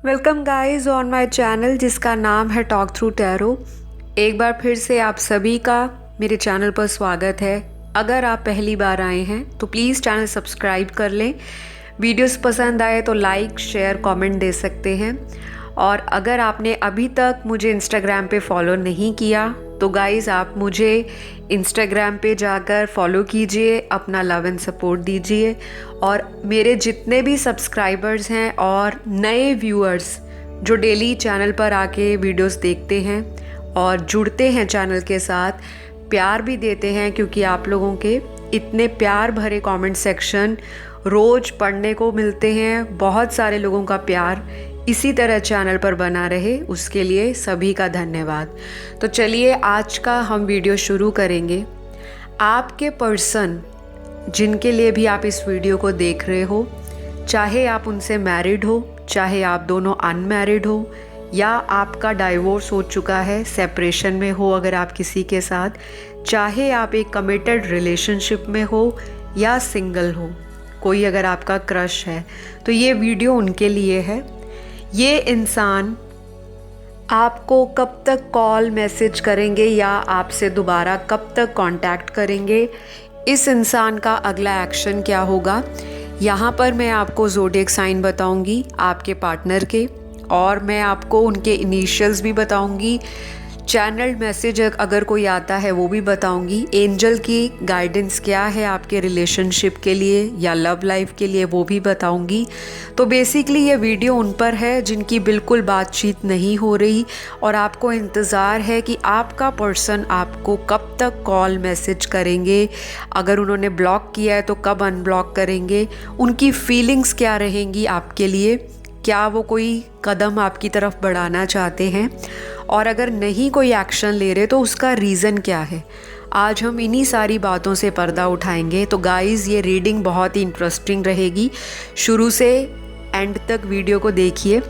Welcome guys on my channel जिसका नाम है टॉक थ्रू टैरो। एक बार फिर से आप सभी का मेरे चैनल पर स्वागत है। अगर आप पहली बार आए हैं तो प्लीज़ चैनल सब्सक्राइब कर लें। वीडियोस पसंद आए तो लाइक शेयर कमेंट दे सकते हैं। और अगर आपने अभी तक मुझे इंस्टाग्राम पे फॉलो नहीं किया तो गाइज़ आप मुझे इंस्टाग्राम पे जाकर फॉलो कीजिए, अपना लव एंड सपोर्ट दीजिए। और मेरे जितने भी सब्सक्राइबर्स हैं और नए व्यूअर्स जो डेली चैनल पर आके वीडियोस देखते हैं और जुड़ते हैं चैनल के साथ, प्यार भी देते हैं, क्योंकि आप लोगों के इतने प्यार भरे कमेंट सेक्शन रोज़ पढ़ने को मिलते हैं। बहुत सारे लोगों का प्यार इसी तरह चैनल पर बना रहे, उसके लिए सभी का धन्यवाद। तो चलिए आज का हम वीडियो शुरू करेंगे। आपके पर्सन जिनके लिए भी आप इस वीडियो को देख रहे हो, चाहे आप उनसे मैरिड हो, चाहे आप दोनों अनमैरिड हो, या आपका डाइवोर्स हो चुका है, सेपरेशन में हो अगर आप किसी के साथ, चाहे आप एक कमिटेड रिलेशनशिप में हो या सिंगल हो, कोई अगर आपका क्रश है, तो ये वीडियो उनके लिए है। ये इंसान आपको कब तक कॉल मैसेज करेंगे या आपसे दोबारा कब तक कांटेक्ट करेंगे, इस इंसान का अगला एक्शन क्या होगा, यहाँ पर मैं आपको ज़ोडिएक साइन बताऊंगी आपके पार्टनर के, और मैं आपको उनके इनिशियल्स भी बताऊंगी। चैनल मैसेज अगर कोई आता है वो भी बताऊंगी। एंजल की गाइडेंस क्या है आपके रिलेशनशिप के लिए या लव लाइफ के लिए, वो भी बताऊंगी। तो बेसिकली ये वीडियो उन पर है जिनकी बिल्कुल बातचीत नहीं हो रही और आपको इंतज़ार है कि आपका पर्सन आपको कब तक कॉल मैसेज करेंगे, अगर उन्होंने ब्लॉक किया है तो कब अनब्लॉक करेंगे, उनकी फीलिंग्स क्या रहेंगी आपके लिए, क्या वो कोई कदम आपकी तरफ बढ़ाना चाहते हैं, और अगर नहीं कोई एक्शन ले रहे तो उसका रीज़न क्या है। आज हम इन्हीं सारी बातों से पर्दा उठाएंगे। तो गाइज़ ये रीडिंग बहुत ही इंटरेस्टिंग रहेगी, शुरू से एंड तक वीडियो को देखिए।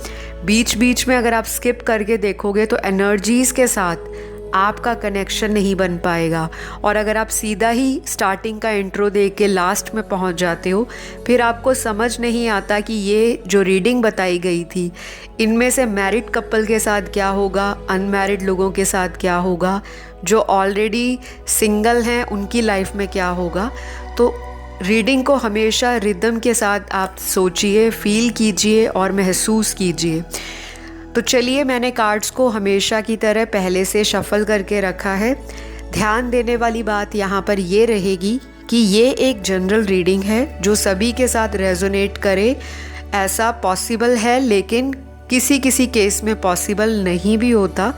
बीच बीच में अगर आप स्किप करके देखोगे तो एनर्जीज़ के साथ आपका कनेक्शन नहीं बन पाएगा, और अगर आप सीधा ही स्टार्टिंग का इंट्रो देख के लास्ट में पहुंच जाते हो, फिर आपको समझ नहीं आता कि ये जो रीडिंग बताई गई थी इनमें से मैरिड कपल के साथ क्या होगा, अनमैरिड लोगों के साथ क्या होगा, जो ऑलरेडी सिंगल हैं उनकी लाइफ में क्या होगा। तो रीडिंग को हमेशा रिदम के साथ आप सोचिए, फील कीजिए और महसूस कीजिए। तो चलिए, मैंने कार्ड्स को हमेशा की तरह पहले से शफल करके रखा है। ध्यान देने वाली बात यहाँ पर ये रहेगी कि ये एक जनरल रीडिंग है जो सभी के साथ रेजोनेट करे ऐसा पॉसिबल है, लेकिन किसी किसी केस में पॉसिबल नहीं भी होता।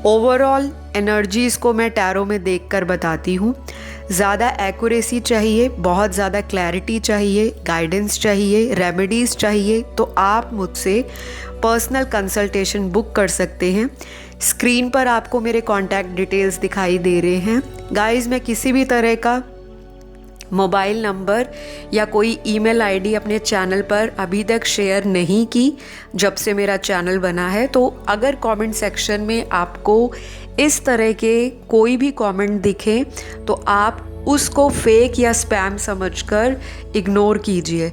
ओवरऑल एनर्जीज़ को मैं टैरो में देखकर बताती हूँ। ज़्यादा एक्यूरेसी चाहिए, बहुत ज़्यादा क्लैरिटी चाहिए, गाइडेंस चाहिए, रेमेडीज़ चाहिए तो आप मुझसे पर्सनल कंसल्टेशन बुक कर सकते हैं। स्क्रीन पर आपको मेरे कॉन्टैक्ट डिटेल्स दिखाई दे रहे हैं। गाइस, मैं किसी भी तरह का मोबाइल नंबर या कोई ईमेल आईडी अपने चैनल पर अभी तक शेयर नहीं की जब से मेरा चैनल बना है। तो अगर कमेंट सेक्शन में आपको इस तरह के कोई भी कमेंट दिखे तो आप उसको फेक या स्पैम समझकर इग्नोर कीजिए।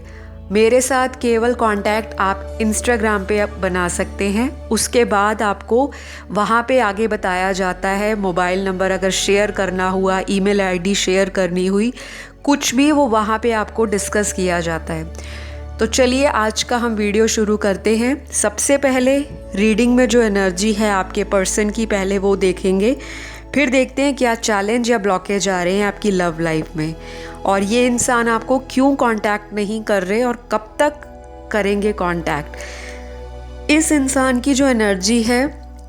मेरे साथ केवल कांटेक्ट आप इंस्टाग्राम पे बना सकते हैं, उसके बाद आपको वहाँ पे आगे बताया जाता है मोबाइल नंबर अगर शेयर करना हुआ, ईमेल आईडी शेयर करनी हुई, कुछ भी वो वहाँ पे आपको डिस्कस किया जाता है। तो चलिए आज का हम वीडियो शुरू करते हैं। सबसे पहले रीडिंग में जो एनर्जी है आपके पर्सन की, पहले वो देखेंगे, फिर देखते हैं क्या चैलेंज या ब्लॉकेज आ रहे हैं आपकी लव लाइफ में, और ये इंसान आपको क्यों कांटेक्ट नहीं कर रहे और कब तक करेंगे कांटेक्ट। इस इंसान की जो एनर्जी है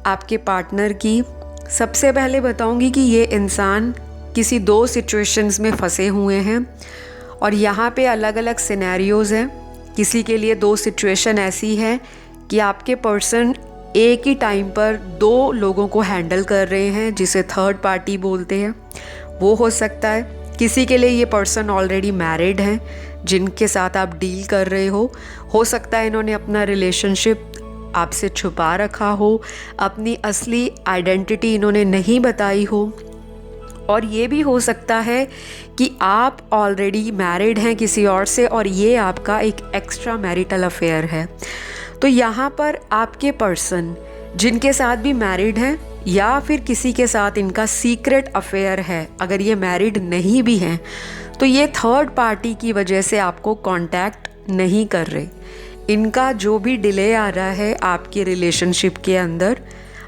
आपके पार्टनर की, सबसे पहले बताऊंगी कि ये इंसान किसी दो सिचुएशंस में फंसे हुए हैं और यहाँ पे अलग अलग सिनेरियोज़ हैं। किसी के लिए दो सिचुएशन ऐसी है कि आपके पर्सन एक ही टाइम पर दो लोगों को हैंडल कर रहे हैं, जिसे थर्ड पार्टी बोलते हैं, वो हो सकता है। किसी के लिए ये पर्सन ऑलरेडी मैरिड हैं जिनके साथ आप डील कर रहे हो सकता है इन्होंने अपना रिलेशनशिप आपसे छुपा रखा हो, अपनी असली आइडेंटिटी इन्होंने नहीं बताई हो, और ये भी हो सकता है कि आप ऑलरेडी मैरिड हैं किसी और से और ये आपका एक एक्स्ट्रा मैरिटल अफेयर है। तो यहाँ पर आपके पर्सन जिनके साथ भी मैरिड हैं या फिर किसी के साथ इनका सीक्रेट अफेयर है, अगर ये मैरिड नहीं भी हैं तो ये थर्ड पार्टी की वजह से आपको कांटेक्ट नहीं कर रहे। इनका जो भी डिले आ रहा है आपके रिलेशनशिप के अंदर,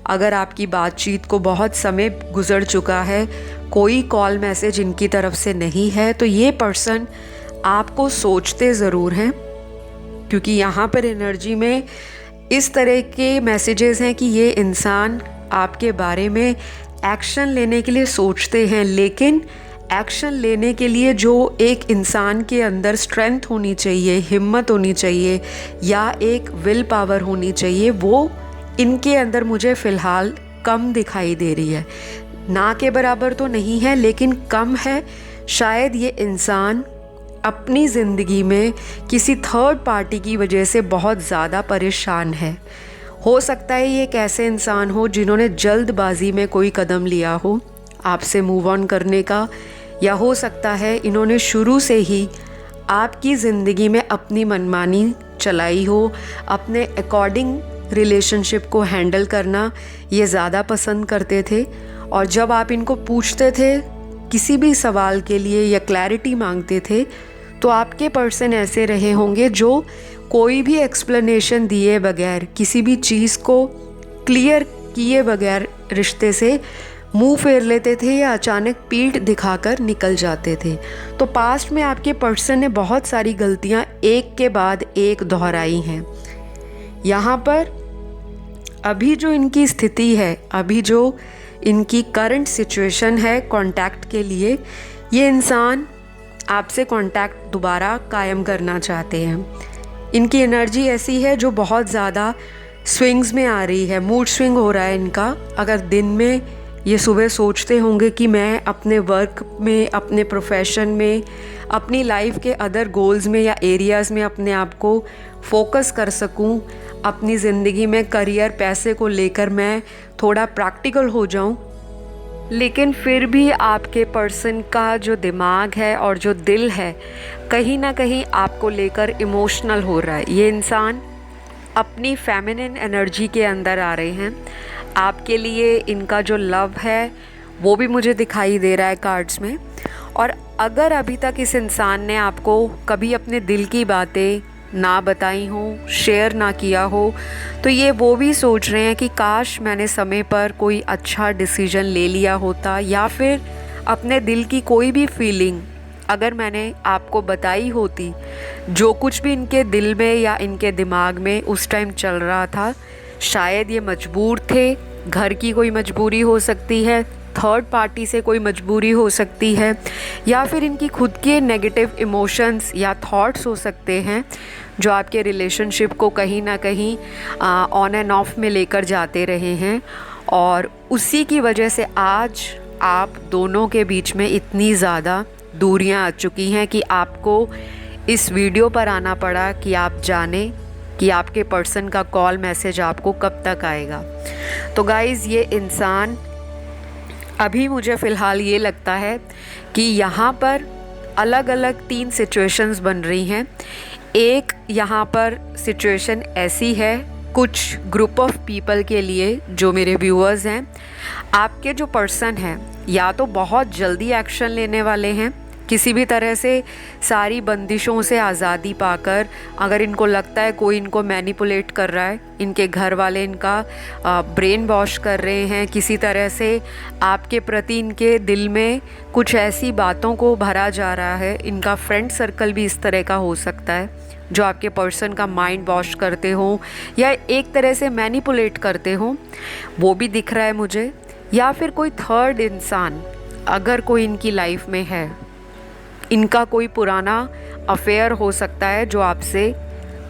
अगर आपकी बातचीत को बहुत समय गुजर चुका है, कोई कॉल मैसेज इनकी तरफ से नहीं है, तो ये पर्सन आपको सोचते ज़रूर हैं, क्योंकि यहाँ पर एनर्जी में इस तरह के मैसेजेस हैं कि ये इंसान आपके बारे में एक्शन लेने के लिए सोचते हैं, लेकिन एक्शन लेने के लिए जो एक इंसान के अंदर स्ट्रेंथ होनी चाहिए, हिम्मत होनी चाहिए या एक विल पावर होनी चाहिए, वो इनके अंदर मुझे फ़िलहाल कम दिखाई दे रही है। ना के बराबर तो नहीं है लेकिन कम है। शायद ये इंसान अपनी ज़िंदगी में किसी थर्ड पार्टी की वजह से बहुत ज़्यादा परेशान है। हो सकता है ये एक ऐसे इंसान हो जिन्होंने जल्दबाजी में कोई कदम लिया हो आपसे मूव ऑन करने का, या हो सकता है इन्होंने शुरू से ही आपकी ज़िंदगी में अपनी मनमानी चलाई हो, अपने अकॉर्डिंग रिलेशनशिप को हैंडल करना ये ज़्यादा पसंद करते थे। और जब आप इनको पूछते थे किसी भी सवाल के लिए या क्लैरिटी मांगते थे, तो आपके पर्सन ऐसे रहे होंगे जो कोई भी एक्सप्लेनेशन दिए बगैर, किसी भी चीज़ को क्लियर किए बगैर रिश्ते से मुंह फेर लेते थे या अचानक पीठ दिखाकर निकल जाते थे। तो पास्ट में आपके पर्सन ने बहुत सारी गलतियां एक के बाद एक दोहराई हैं। यहाँ पर अभी जो इनकी स्थिति है, अभी जो इनकी करंट सिचुएशन है कांटेक्ट के लिए, ये इंसान आपसे कांटेक्ट दोबारा कायम करना चाहते हैं। इनकी एनर्जी ऐसी है जो बहुत ज़्यादा स्विंग्स में आ रही है, मूड स्विंग हो रहा है इनका। अगर दिन में ये सुबह सोचते होंगे कि मैं अपने वर्क में, अपने प्रोफेशन में, अपनी लाइफ के अदर गोल्स में या एरियाज़ में अपने आप को फोकस कर सकूं, अपनी ज़िंदगी में करियर, पैसे को लेकर मैं थोड़ा प्रैक्टिकल हो जाऊं, लेकिन फिर भी आपके पर्सन का जो दिमाग है और जो दिल है कहीं ना कहीं आपको लेकर इमोशनल हो रहा है। ये इंसान अपनी फेमिनिन एनर्जी के अंदर आ रहे हैं। आपके लिए इनका जो लव है वो भी मुझे दिखाई दे रहा है कार्ड्स में। और अगर अभी तक इस इंसान ने आपको कभी अपने दिल की बातें ना बताई हो, शेयर ना किया हो, तो ये वो भी सोच रहे हैं कि काश मैंने समय पर कोई अच्छा डिसीजन ले लिया होता, या फिर अपने दिल की कोई भी फीलिंग अगर मैंने आपको बताई होती, जो कुछ भी इनके दिल में या इनके दिमाग में उस टाइम चल रहा था। शायद ये मजबूर थे, घर की कोई मजबूरी हो सकती है, थर्ड पार्टी से कोई मजबूरी हो सकती है, या फिर इनकी खुद के नेगेटिव इमोशंस या थॉट्स हो सकते हैं जो आपके रिलेशनशिप को कहीं ना कहीं ऑन एंड ऑफ में लेकर जाते रहे हैं। और उसी की वजह से आज आप दोनों के बीच में इतनी ज़्यादा दूरियां आ चुकी हैं कि आपको इस वीडियो पर आना पड़ा कि आप जानें कि आपके पर्सन का कॉल मैसेज आपको कब तक आएगा। तो गाइज़, ये इंसान अभी मुझे फ़िलहाल ये लगता है कि यहाँ पर अलग अलग 3 सिचुएशंस बन रही हैं। एक यहाँ पर सिचुएशन ऐसी है कुछ ग्रुप ऑफ पीपल के लिए जो मेरे व्यूअर्स हैं, आपके जो पर्सन हैं या तो बहुत जल्दी एक्शन लेने वाले हैं, किसी भी तरह से सारी बंदिशों से आज़ादी पाकर, अगर इनको लगता है कोई इनको मैनिपुलेट कर रहा है, इनके घर वाले इनका ब्रेन वॉश कर रहे हैं, किसी तरह से आपके प्रति इनके दिल में कुछ ऐसी बातों को भरा जा रहा है, इनका फ्रेंड सर्कल भी इस तरह का हो सकता है जो आपके पर्सन का माइंड वॉश करते हों या एक तरह से मैनिपुलेट करते हों, वो भी दिख रहा है मुझे। या फिर कोई थर्ड इंसान अगर कोई इनकी लाइफ में है, इनका कोई पुराना अफेयर हो सकता है जो आपसे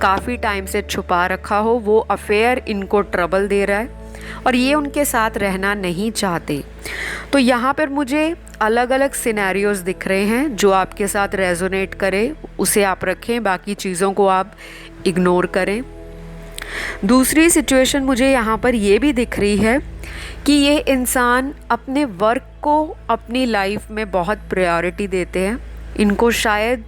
काफ़ी टाइम से छुपा रखा हो, वो अफेयर इनको ट्रबल दे रहा है और ये उनके साथ रहना नहीं चाहते। तो यहाँ पर मुझे अलग अलग सिनेरियोज दिख रहे हैं, जो आपके साथ रेजोनेट करे उसे आप रखें, बाकी चीज़ों को आप इग्नोर करें। दूसरी सिचुएशन मुझे यहाँ पर ये भी दिख रही है कि ये इंसान अपने वर्क को अपनी लाइफ में बहुत प्रायोरिटी देते हैं। इनको शायद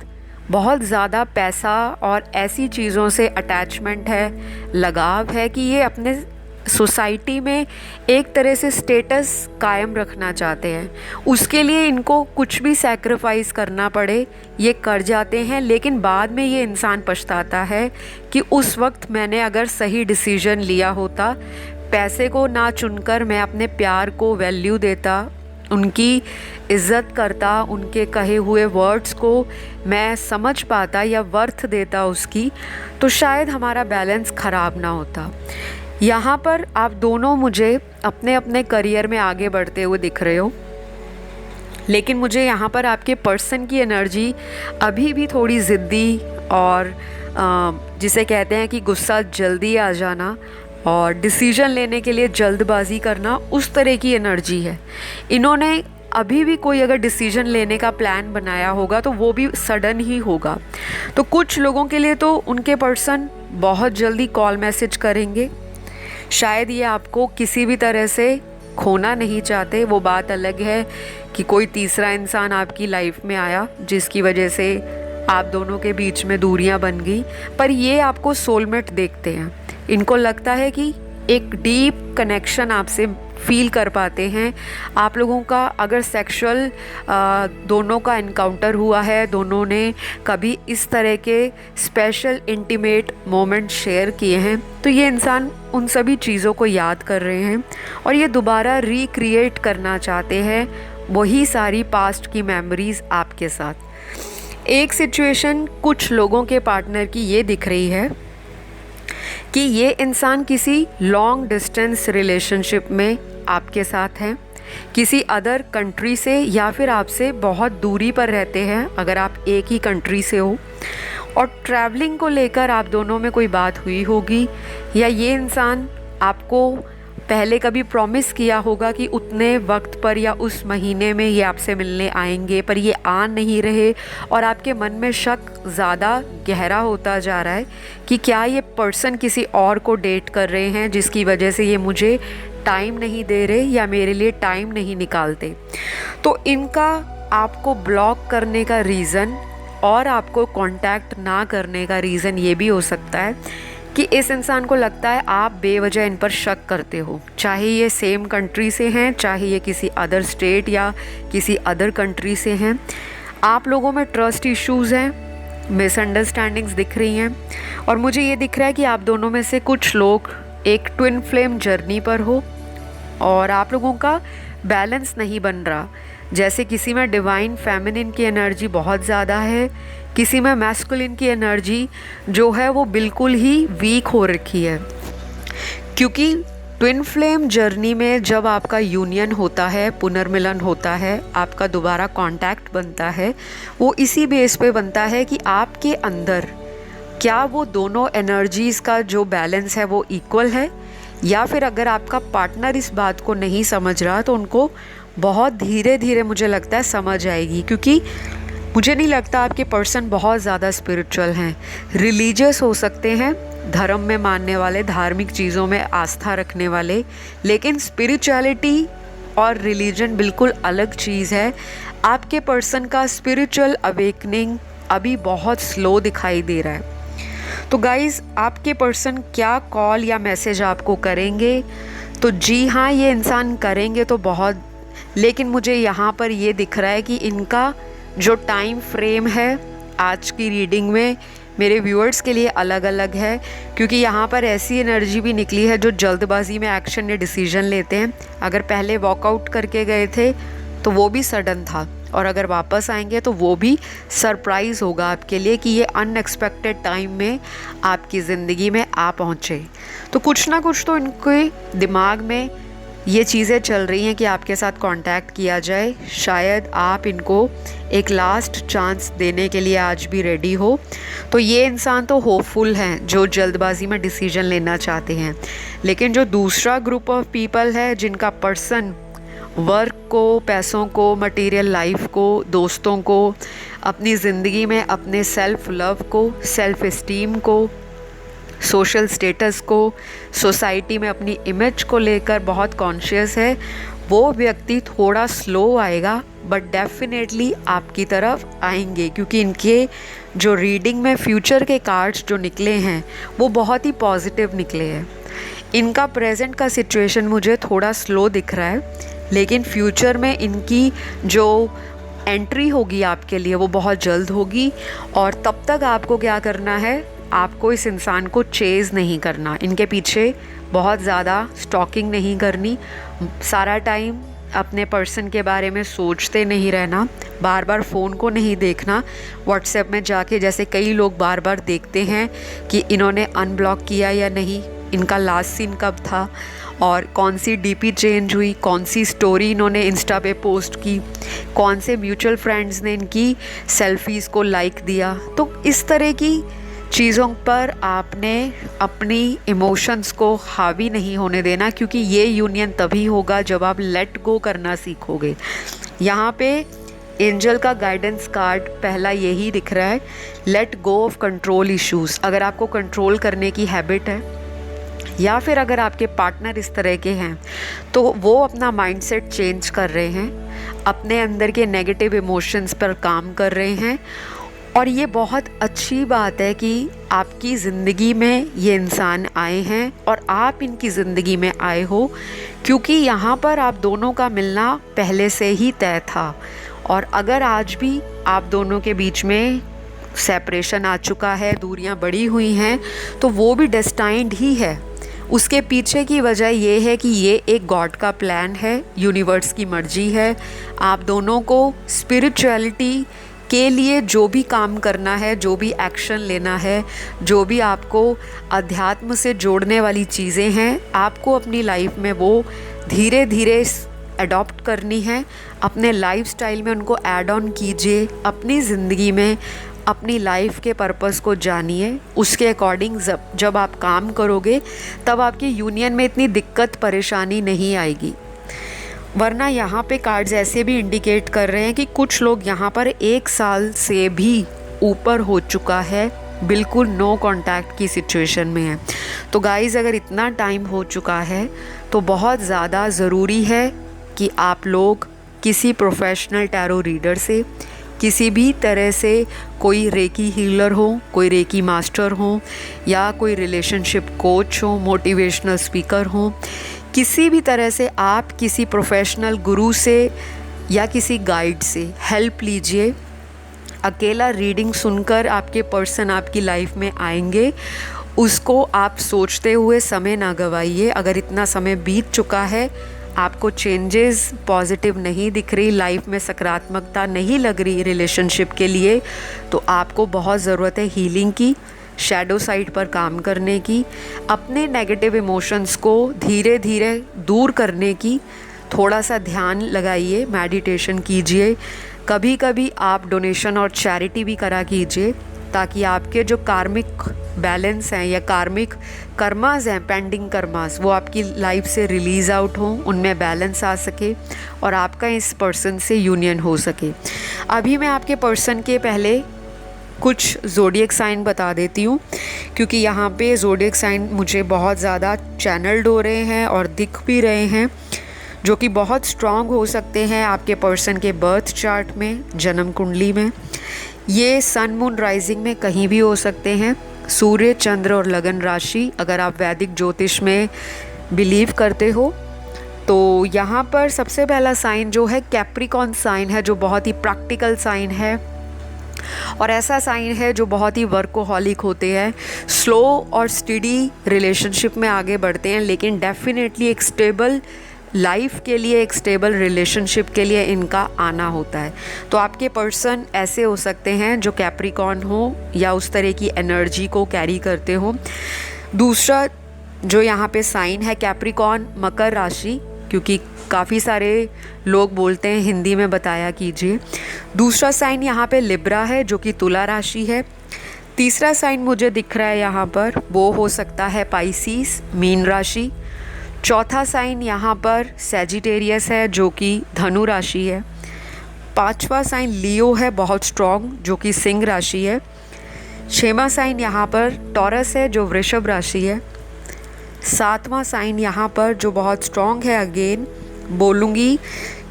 बहुत ज़्यादा पैसा और ऐसी चीज़ों से अटैचमेंट है, लगाव है कि ये अपने सोसाइटी में एक तरह से स्टेटस कायम रखना चाहते हैं। उसके लिए इनको कुछ भी सैक्रिफाइस करना पड़े ये कर जाते हैं, लेकिन बाद में ये इंसान पछताता है कि उस वक्त मैंने अगर सही डिसीजन लिया होता, पैसे को ना चुनकर मैं अपने प्यार को वैल्यू देता, उनकी इज़्ज़त करता, उनके कहे हुए वर्ड्स को मैं समझ पाता या वर्थ देता उसकी, तो शायद हमारा बैलेंस ख़राब ना होता। यहाँ पर आप दोनों मुझे अपने अपने करियर में आगे बढ़ते हुए दिख रहे हो, लेकिन मुझे यहाँ पर आपके पर्सन की एनर्जी अभी भी थोड़ी ज़िद्दी और जिसे कहते हैं कि गुस्सा जल्दी आ जाना और डिसीजन लेने के लिए जल्दबाजी करना, उस तरह की एनर्जी है। इन्होंने अभी भी कोई अगर डिसीजन लेने का प्लान बनाया होगा तो वो भी सडन ही होगा। तो कुछ लोगों के लिए तो उनके पर्सन बहुत जल्दी कॉल मैसेज करेंगे, शायद ये आपको किसी भी तरह से खोना नहीं चाहते। वो बात अलग है कि कोई तीसरा इंसान आपकी लाइफ में आया जिसकी वजह से आप दोनों के बीच में दूरियां बन गई, पर ये आपको सोलमेट देखते हैं। इनको लगता है कि एक डीप कनेक्शन आपसे फील कर पाते हैं। आप लोगों का अगर सेक्सुअल दोनों का इनकाउंटर हुआ है, दोनों ने कभी इस तरह के स्पेशल इंटीमेट मोमेंट शेयर किए हैं, तो ये इंसान उन सभी चीज़ों को याद कर रहे हैं और ये दोबारा रिक्रिएट करना चाहते हैं वही सारी पास्ट की मेमोरीज़ आपके साथ। एक सिचुएशन कुछ लोगों के पार्टनर की ये दिख रही है कि ये इंसान किसी लॉन्ग डिस्टेंस रिलेशनशिप में आपके साथ हैं, किसी अदर कंट्री से, या फिर आपसे बहुत दूरी पर रहते हैं अगर आप एक ही कंट्री से हो, और ट्रैवलिंग को लेकर आप दोनों में कोई बात हुई होगी, या ये इंसान आपको पहले कभी प्रॉमिस किया होगा कि उतने वक्त पर या उस महीने में ये आपसे मिलने आएंगे, पर ये आ नहीं रहे और आपके मन में शक ज़्यादा गहरा होता जा रहा है कि क्या ये पर्सन किसी और को डेट कर रहे हैं जिसकी वजह से ये मुझे टाइम नहीं दे रहे या मेरे लिए टाइम नहीं निकालते। तो इनका आपको ब्लॉक करने का रीज़न और आपको कांटेक्ट ना करने का रीज़न ये भी हो सकता है कि इस इंसान को लगता है आप बेवजह इन पर शक करते हो, चाहे ये सेम कंट्री से हैं, चाहे ये किसी अदर स्टेट या किसी अदर कंट्री से हैं। आप लोगों में ट्रस्ट इश्यूज़ हैं, मिसअंडरस्टैंडिंग्स दिख रही हैं, और मुझे ये दिख रहा है कि आप दोनों में से कुछ लोग एक ट्विन फ्लेम जर्नी पर हो और आप लोगों का बैलेंस नहीं बन रहा। जैसे किसी में डिवाइन फेमिनिन की एनर्जी बहुत ज़्यादा है, किसी में मैस्कुलिन की एनर्जी जो है वो बिल्कुल ही वीक हो रखी है। क्योंकि ट्विन फ्लेम जर्नी में जब आपका यूनियन होता है, पुनर्मिलन होता है, आपका दोबारा कांटेक्ट बनता है, वो इसी बेस पे बनता है कि आपके अंदर क्या वो दोनों एनर्जीज़ का जो बैलेंस है वो इक्वल है, या फिर अगर आपका पार्टनर इस बात को नहीं समझ रहा तो उनको बहुत धीरे धीरे मुझे लगता है समझ आएगी। क्योंकि मुझे नहीं लगता आपके पर्सन बहुत ज़्यादा स्पिरिचुअल हैं। रिलीजियस हो सकते हैं, धर्म में मानने वाले, धार्मिक चीज़ों में आस्था रखने वाले, लेकिन स्पिरिचुअलिटी और रिलीजन बिल्कुल अलग चीज़ है। आपके पर्सन का स्पिरिचुअल अवेकनिंग अभी बहुत स्लो दिखाई दे रहा है। तो गाइज़, आपके पर्सन क्या कॉल या मैसेज आपको करेंगे? तो जी हाँ, ये इंसान करेंगे तो बहुत, लेकिन मुझे यहाँ पर ये दिख रहा है कि इनका जो टाइम फ्रेम है आज की रीडिंग में मेरे व्यूअर्स के लिए अलग अलग है। क्योंकि यहाँ पर ऐसी एनर्जी भी निकली है जो जल्दबाजी में एक्शन या डिसीजन लेते हैं। अगर पहले वॉकआउट करके गए थे तो वो भी सडन था, और अगर वापस आएंगे तो वो भी सरप्राइज़ होगा आपके लिए कि ये अनएक्सपेक्टेड टाइम में आपकी ज़िंदगी में आ पहुँचे। तो कुछ ना कुछ तो इनके दिमाग में ये चीज़ें चल रही हैं कि आपके साथ कांटेक्ट किया जाए। शायद आप इनको एक लास्ट चांस देने के लिए आज भी रेडी हो। तो ये इंसान तो होपफुल हैं जो जल्दबाजी में डिसीजन लेना चाहते हैं, लेकिन जो दूसरा ग्रुप ऑफ पीपल है जिनका पर्सन वर्क को, पैसों को, मटेरियल लाइफ को, दोस्तों को, अपनी ज़िंदगी में अपने सेल्फ लव को, सेल्फ इस्टीम को, सोशल स्टेटस को, सोसाइटी में अपनी इमेज को लेकर बहुत कॉन्शियस है, वो व्यक्ति थोड़ा स्लो आएगा बट डेफिनेटली आपकी तरफ आएंगे, क्योंकि इनके जो रीडिंग में फ्यूचर के कार्ड्स जो निकले हैं वो बहुत ही पॉजिटिव निकले हैं। इनका प्रेजेंट का सिचुएशन मुझे थोड़ा स्लो दिख रहा है, लेकिन फ्यूचर में इनकी जो एंट्री होगी आपके लिए वो बहुत जल्द होगी। और तब तक आपको क्या करना है, आपको इस इंसान को चेज़ नहीं करना, इनके पीछे बहुत ज़्यादा स्टॉकिंग नहीं करनी, सारा टाइम अपने पर्सन के बारे में सोचते नहीं रहना, बार बार फ़ोन को नहीं देखना, व्हाट्सएप में जाके जैसे कई लोग बार बार देखते हैं कि इन्होंने अनब्लॉक किया या नहीं, इनका लास्ट सीन कब था और कौन सी डीपी चेंज हुई, कौन सी स्टोरी इन्होंने इंस्टा पे पोस्ट की, कौन से म्यूचुअल फ्रेंड्स ने इनकी सेल्फीज़ को लाइक दिया। तो इस तरह की चीज़ों पर आपने अपनी इमोशंस को हावी नहीं होने देना, क्योंकि ये यूनियन तभी होगा जब आप लेट गो करना सीखोगे। यहाँ पे एंजल का गाइडेंस कार्ड पहला यही दिख रहा है, let go of control issues. अगर आपको कंट्रोल करने की हैबिट है या फिर अगर आपके पार्टनर इस तरह के हैं तो वो अपना माइंडसेट चेंज कर रहे हैं, अपने अंदर के नेगेटिव इमोशंस पर काम कर रहे हैं। और ये बहुत अच्छी बात है कि आपकी ज़िंदगी में ये इंसान आए हैं और आप इनकी ज़िंदगी में आए हो, क्योंकि यहाँ पर आप दोनों का मिलना पहले से ही तय था। और अगर आज भी आप दोनों के बीच में सेपरेशन आ चुका है, दूरियां बढ़ी हुई हैं, तो वो भी डेस्टाइंड ही है। उसके पीछे की वजह ये है कि ये एक गॉड का प्लान है, यूनिवर्स की मर्जी है। आप दोनों को स्पिरिचुअलिटी के लिए जो भी काम करना है, जो भी एक्शन लेना है, जो भी आपको अध्यात्म से जोड़ने वाली चीज़ें हैं, आपको अपनी लाइफ में वो धीरे धीरे अडॉप्ट करनी है। अपने लाइफस्टाइल में उनको ऐड ऑन कीजिए, अपनी ज़िंदगी में अपनी लाइफ के पर्पस को जानिए, उसके अकॉर्डिंग जब आप काम करोगे तब आपकी यूनियन में इतनी दिक्कत परेशानी नहीं आएगी। वरना यहाँ पे कार्ड्स ऐसे भी इंडिकेट कर रहे हैं कि कुछ लोग यहाँ पर 1 साल से भी ऊपर हो चुका है, बिल्कुल नो कांटेक्ट की सिचुएशन में है। तो गाइज़, अगर इतना टाइम हो चुका है तो बहुत ज़्यादा ज़रूरी है कि आप लोग किसी प्रोफेशनल टैरो रीडर से, किसी भी तरह से, कोई रेकी हीलर हो, कोई रेकी मास्टर हो, या कोई रिलेशनशिप कोच हो, मोटिवेशनल स्पीकर हो, किसी भी तरह से आप किसी प्रोफेशनल गुरु से या किसी गाइड से हेल्प लीजिए। अकेला रीडिंग सुनकर आपके पर्सन आपकी लाइफ में आएंगे, उसको आप सोचते हुए समय ना गवाइए। अगर इतना समय बीत चुका है, आपको चेंजेस पॉजिटिव नहीं दिख रही, लाइफ में सकारात्मकता नहीं लग रही रिलेशनशिप के लिए, तो आपको बहुत ज़रूरत है हीलिंग की, शैडो साइड पर काम करने की, अपने नेगेटिव इमोशंस को धीरे धीरे दूर करने की। थोड़ा सा ध्यान लगाइए, मेडिटेशन कीजिए, कभी कभी आप डोनेशन और चैरिटी भी करा कीजिए, ताकि आपके जो कार्मिक बैलेंस हैं या कार्मिक कर्मास हैं, पेंडिंग कर्मास, वो आपकी लाइफ से रिलीज़ आउट हों, उनमें बैलेंस आ सके और आपका इस पर्सन से यूनियन हो सके। अभी मैं आपके पर्सन के पहले कुछ ज़ोडिएक साइन बता देती हूँ, क्योंकि यहाँ पे ज़ोडिएक साइन मुझे बहुत ज़्यादा चैनल्ड हो रहे हैं और दिख भी रहे हैं, जो कि बहुत स्ट्रॉन्ग हो सकते हैं आपके पर्सन के बर्थ चार्ट में, जन्म कुंडली में। ये सन मून राइजिंग में कहीं भी हो सकते हैं, सूर्य, चंद्र और लगन राशि, अगर आप वैदिक ज्योतिष में बिलीव करते हो। तो यहाँ पर सबसे पहला साइन जो है कैप्रिकॉन साइन है, जो बहुत ही प्रैक्टिकल साइन है और ऐसा साइन है जो बहुत ही वर्कोहॉलिक होते हैं, स्लो और स्टडी रिलेशनशिप में आगे बढ़ते हैं, लेकिन डेफिनेटली एक स्टेबल लाइफ के लिए, एक स्टेबल रिलेशनशिप के लिए इनका आना होता है। तो आपके पर्सन ऐसे हो सकते हैं जो कैप्रिकॉन हो या उस तरह की एनर्जी को कैरी करते हो। दूसरा जो यहाँ पे साइन है कैप्रिकॉन मकर राशि, क्योंकि काफ़ी सारे लोग बोलते हैं हिंदी में बताया कीजिए। दूसरा साइन यहाँ पे लिब्रा है, जो कि तुला राशि है। तीसरा साइन मुझे दिख रहा है यहाँ पर, वो हो सकता है पाइसिस, मीन राशि। चौथा साइन यहाँ पर सैजिटेरियस है, जो कि धनु राशि है। पांचवा साइन लियो है, बहुत स्ट्रॉन्ग, जो कि सिंह राशि है। छठवां साइन यहाँ पर टॉरस है, जो वृषभ राशि है। सातवां साइन यहाँ पर जो बहुत स्ट्रॉन्ग है अगेन, बोलूँगी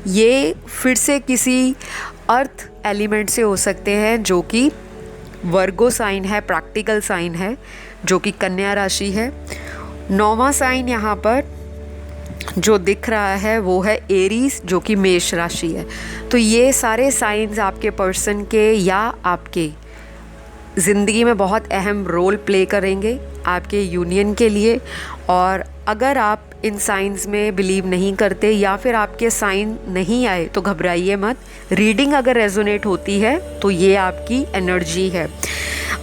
ये फिर से किसी अर्थ एलिमेंट से हो सकते हैं, जो कि वर्गो साइन है, प्रैक्टिकल साइन है, जो कि कन्या राशि है। 9वां साइन यहाँ पर जो दिख रहा है वो है एरीज, जो कि मेष राशि है। तो ये सारे साइंस आपके पर्सन के या आपके ज़िंदगी में बहुत अहम रोल प्ले करेंगे आपके यूनियन के लिए। और अगर आप इन साइंस में बिलीव नहीं करते या फिर आपके साइन नहीं आए तो घबराइए मत। रीडिंग अगर रेजोनेट होती है तो ये आपकी एनर्जी है।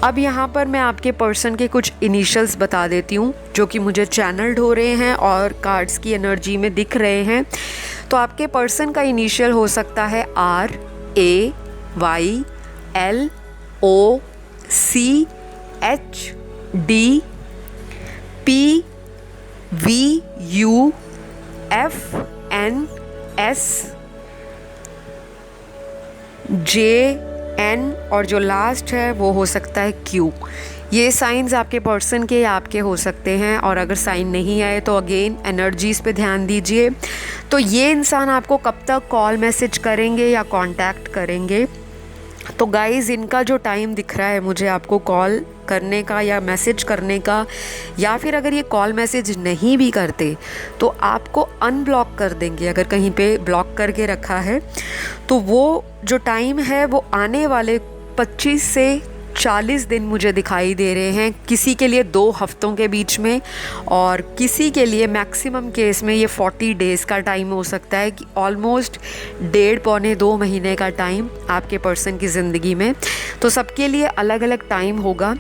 अब यहाँ पर मैं आपके पर्सन के कुछ इनिशियल्स बता देती हूँ जो कि मुझे चैनल्ड हो रहे हैं और कार्ड्स की एनर्जी में दिख रहे हैं। तो आपके पर्सन का इनिशियल हो सकता है R A Y L O C H D P V U F N S J N और जो लास्ट है वो हो सकता है Q। ये साइंस आपके पर्सन के या आपके हो सकते हैं। और अगर साइन नहीं आए तो अगेन एनर्जीज़ पे ध्यान दीजिए। तो ये इंसान आपको कब तक कॉल मैसेज करेंगे या कांटेक्ट करेंगे? तो गाइज़, इनका जो टाइम दिख रहा है मुझे आपको कॉल करने का या मैसेज करने का, या फिर अगर ये कॉल मैसेज नहीं भी करते तो आपको अनब्लॉक कर देंगे। अगर कहीं पे ब्लॉक करके रखा है तो वो जो टाइम है वो आने वाले 25 से 40 दिन मुझे दिखाई दे रहे हैं। किसी के लिए 2 हफ्तों के बीच में, और किसी के लिए मैक्सिमम केस में ये 40 डेज़ का टाइम हो सकता है, कि ऑलमोस्ट 1.5-2 महीने का टाइम आपके पर्सन की ज़िंदगी में। तो सबके लिए अलग अलग टाइम होगा।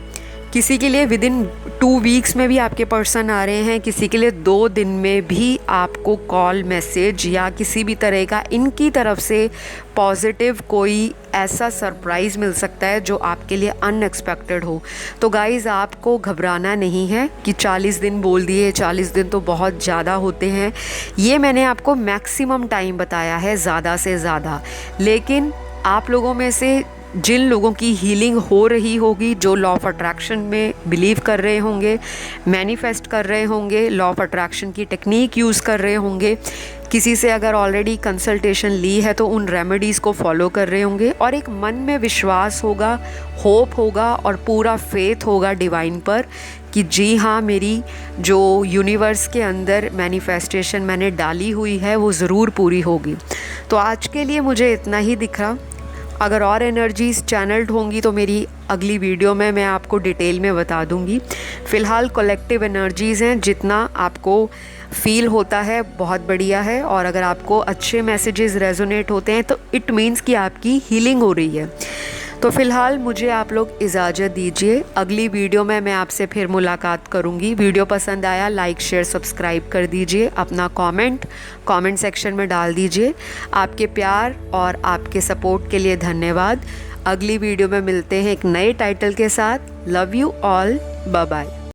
किसी के लिए विदिन 2 वीक्स में भी आपके पर्सन आ रहे हैं, किसी के लिए 2 दिन में भी आपको कॉल मैसेज या किसी भी तरह का इनकी तरफ से पॉजिटिव कोई ऐसा सरप्राइज़ मिल सकता है जो आपके लिए अनएक्सपेक्टेड हो। तो गाइज़, आपको घबराना नहीं है कि 40 दिन बोल दिए, 40 दिन तो बहुत ज़्यादा होते हैं। ये मैंने आपको मैक्सिमम टाइम बताया है, ज़्यादा से ज़्यादा। लेकिन आप लोगों में से जिन लोगों की हीलिंग हो रही होगी, जो लॉ ऑफ अट्रैक्शन में बिलीव कर रहे होंगे, मैनिफेस्ट कर रहे होंगे, लॉ ऑफ अट्रैक्शन की टेक्निक यूज़ कर रहे होंगे, किसी से अगर ऑलरेडी कंसल्टेशन ली है तो उन रेमेडीज़ को फॉलो कर रहे होंगे, और एक मन में विश्वास होगा, होप होगा और पूरा फेथ होगा डिवाइन पर कि जी हाँ, मेरी जो यूनिवर्स के अंदर मैनिफेस्टेशन मैंने डाली हुई है वो ज़रूर पूरी होगी। तो आज के लिए मुझे इतना ही दिख रहा। अगर और एनर्जीज़ चैनल्ड होंगी तो मेरी अगली वीडियो में मैं आपको डिटेल में बता दूंगी। फ़िलहाल कलेक्टिव एनर्जीज़ हैं, जितना आपको फील होता है बहुत बढ़िया है। और अगर आपको अच्छे मैसेजेस रेजोनेट होते हैं तो इट मीन्स कि आपकी हीलिंग हो रही है। तो फ़िलहाल मुझे आप लोग इजाज़त दीजिए। अगली वीडियो में मैं आपसे फिर मुलाकात करूँगी। वीडियो पसंद आया लाइक शेयर सब्सक्राइब कर दीजिए। अपना कमेंट सेक्शन में डाल दीजिए। आपके प्यार और आपके सपोर्ट के लिए धन्यवाद। अगली वीडियो में मिलते हैं एक नए टाइटल के साथ। Love you all, bye bye.